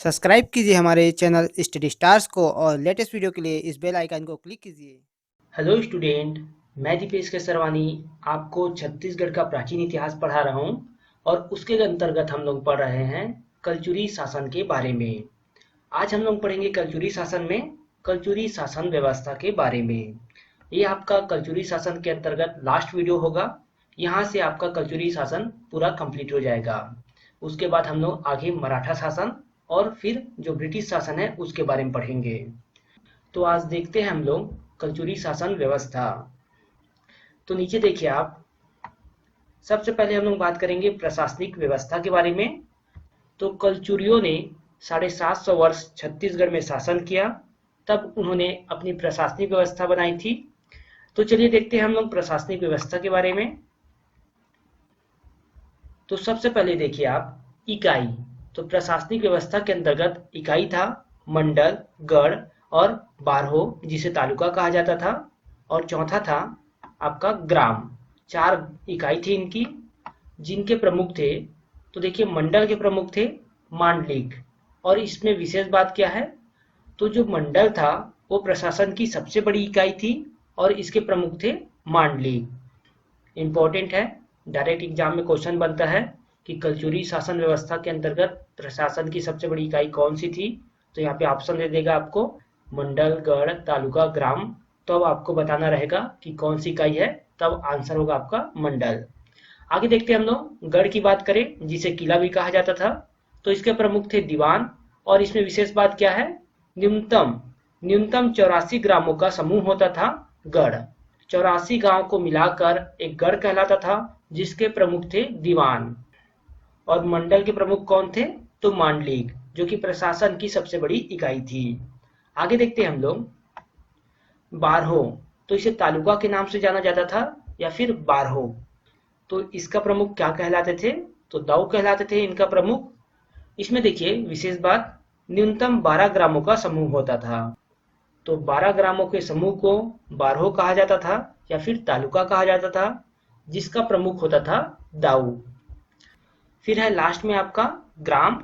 Subscribe कीजिए हमारे channel study stars को और लेटेस्ट वीडियो के लिए इस बेल आइकन को क्लिक कीजिए। हेलो स्टूडेंट, मैं दीपेश केसरवानी आपको छत्तीसगढ़ का प्राचीन इतिहास पढ़ा रहा हूँ और उसके अंतर्गत हम लोग पढ़ रहे हैं कलचुरी शासन के बारे में। आज हम लोग पढ़ेंगे कलचुरी शासन में कलचुरी शासन व्यवस्था के बारे में। ये आपका कलचुरी शासन के अंतर्गत लास्ट वीडियो होगा। यहाँ से आपका कलचुरी शासन पूरा कंप्लीट हो जाएगा। उसके बाद हम लोग आगे मराठा शासन और फिर जो ब्रिटिश शासन है उसके बारे में पढ़ेंगे। तो आज देखते हैं हम लोग कलचुरी शासन व्यवस्था। तो नीचे देखिए आप, सबसे पहले हम लोग बात करेंगे प्रशासनिक व्यवस्था के बारे में। तो कलचुरियों ने 750 वर्ष छत्तीसगढ़ में शासन किया, तब उन्होंने अपनी प्रशासनिक व्यवस्था बनाई थी। तो चलिए देखते हैं हम लोग प्रशासनिक व्यवस्था के बारे में। तो सबसे पहले देखिए आप, इकाई। तो प्रशासनिक व्यवस्था के अंतर्गत इकाई था मंडल, गढ़ और बारहो, जिसे तालुका कहा जाता था, और चौथा था आपका ग्राम। 4 इकाई थी इनकी, जिनके प्रमुख थे। तो देखिए, मंडल के प्रमुख थे मांडलिक। और इसमें विशेष बात क्या है, तो जो मंडल था वो प्रशासन की सबसे बड़ी इकाई थी और इसके प्रमुख थे मांडलिक। इंपॉर्टेंट है, डायरेक्ट एग्जाम में क्वेश्चन बनता है कि कलचुरी शासन व्यवस्था के अंतर्गत प्रशासन की सबसे बड़ी इकाई कौन सी थी। तो यहाँ पे ऑप्शन दे देगा आपको मंडल, गढ़, तालुका, ग्राम। तो अब आपको बताना रहेगा कि कौन सी इकाई है, तब आंसर होगा आपका मंडल। आगे देखते हैं हम लोग, गढ़ की बात करें जिसे किला भी कहा जाता था। तो इसके प्रमुख थे दीवान। और इसमें विशेष बात क्या है, न्यूनतम न्यूनतम 84 ग्रामों का समूह होता था गढ़। 84 गांव को मिलाकर एक गढ़ कहलाता था, जिसके प्रमुख थे दीवान। और मंडल के प्रमुख कौन थे, तो मांडलिक, जो कि प्रशासन की सबसे बड़ी इकाई थी। आगे देखते हैं हम लोग बारहो। तो इसे तालुका के नाम से जाना जाता था या फिर बारहो। तो इसका प्रमुख क्या कहलाते थे, तो दाऊ कहलाते थे इनका प्रमुख। इसमें देखिए विशेष बात, न्यूनतम 12 ग्रामों का समूह होता था। तो 12 ग्रामों के समूह को बारहो कहा जाता था या फिर तालुका कहा जाता था, जिसका प्रमुख होता था दाऊ। फिर है लास्ट में आपका ग्राम।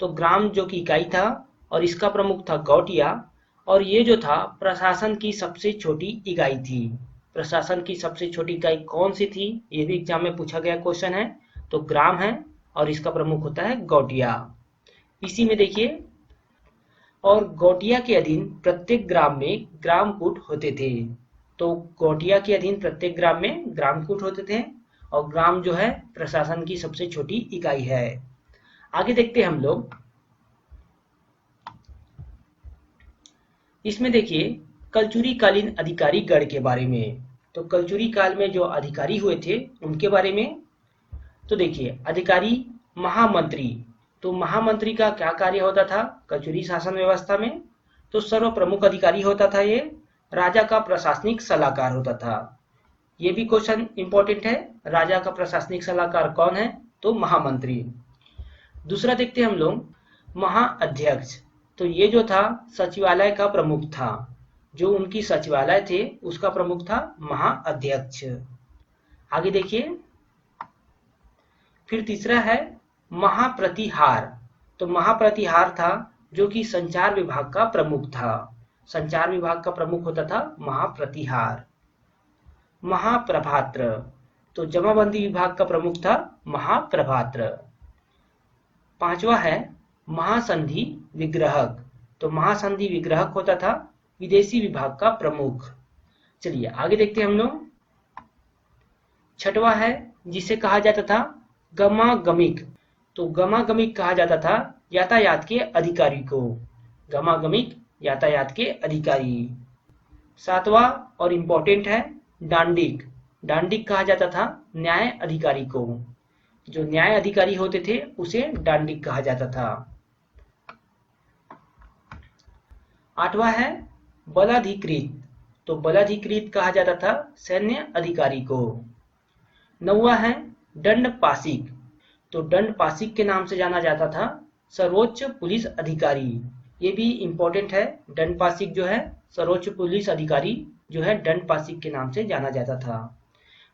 तो ग्राम जो कि इकाई था और इसका प्रमुख था गौटिया। और ये जो था प्रशासन की सबसे छोटी इकाई थी। प्रशासन की सबसे छोटी इकाई कौन सी थी, ये भी एग्जाम में पूछा गया क्वेश्चन है। तो ग्राम है और इसका प्रमुख होता है गौटिया। इसी में देखिए, और गौटिया के अधीन प्रत्येक ग्राम में ग्रामकूट होते थे। तो गौटिया के अधीन प्रत्येक ग्राम में ग्रामकूट होते थे और ग्राम जो है प्रशासन की सबसे छोटी इकाई है। आगे देखते हैं हम लोग, इसमें देखिए कलचुरी कालीन अधिकारी गढ़ के बारे में। तो कलचुरी काल में जो अधिकारी हुए थे उनके बारे में। तो देखिए, अधिकारी महामंत्री। तो महामंत्री का क्या कार्य होता था कलचुरी शासन व्यवस्था में, तो सर्व प्रमुख अधिकारी होता था ये। राजा का प्रशासनिक सलाहकार होता था। ये भी क्वेश्चन इंपॉर्टेंट है, राजा का प्रशासनिक सलाहकार कौन है, तो महामंत्री। दूसरा देखते हैं हम लोग महाअध्यक्ष। तो ये जो था सचिवालय का प्रमुख था, जो उनकी सचिवालय थे उसका प्रमुख था महाअध्यक्ष। आगे देखिए, फिर तीसरा है महाप्रतिहार। तो महाप्रतिहार था जो कि संचार विभाग का प्रमुख था। संचार विभाग का प्रमुख होता था महाप्रतिहार। महाप्रभात्र। तो जमाबंदी विभाग का प्रमुख था महाप्रभात्र। पांचवा है महासंधि विग्रहक। तो महासंधि विग्रहक होता था विदेशी विभाग का प्रमुख। चलिए आगे देखते हैं हम लोग। छठवा है जिसे कहा जाता था गमागमिक। तो गमागमिक कहा जाता था यातायात के अधिकारी को। गमागमिक यातायात के अधिकारी। सातवां और इंपॉर्टेंट है डांडिक। डांडिक कहा जाता था न्याय अधिकारी को। जो न्याय अधिकारी होते थे उसे डांडिक कहा जाता था। आठवां है बलाधिकृत। तो बलाधिकृत कहा जाता था सैन्य अधिकारी को। नौवां है दंडपाशिक। तो दंडपाशिक के नाम से जाना जाता था सर्वोच्च पुलिस अधिकारी। ये भी इंपॉर्टेंट है, दंडपाशिक जो है सर्वोच्च पुलिस अधिकारी जो है दंडपाशिक के नाम से जाना जाता था।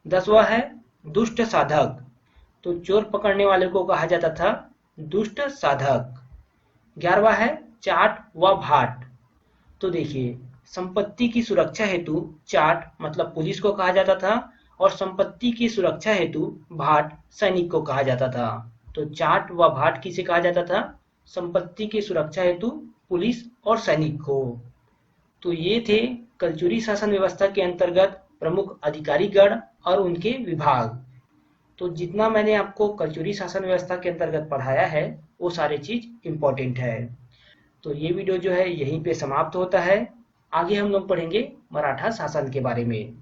10वां है दुष्ट साधक। तो चोर पकड़ने वाले को कहा जाता था दुष्ट साधक। 11वां है चाट व भाट। तो देखिए, संपत्ति की सुरक्षा हेतु चाट मतलब पुलिस को कहा जाता था और संपत्ति की सुरक्षा हेतु भाट सैनिक को कहा जाता था। तो चाट व भाट किसे कहा जाता था? संपत्ति की सुरक्षा हेतु पुलिस और सैनिक को। तो ये थे कलचुरी शासन व्यवस्था के अंतर्गत प्रमुख अधिकारी गण और उनके विभाग। तो जितना मैंने आपको कलचुरी शासन व्यवस्था के अंतर्गत पढ़ाया है वो सारे चीज इम्पोर्टेंट है। तो ये वीडियो जो है यहीं पे समाप्त होता है। आगे हम लोग पढ़ेंगे मराठा शासन के बारे में।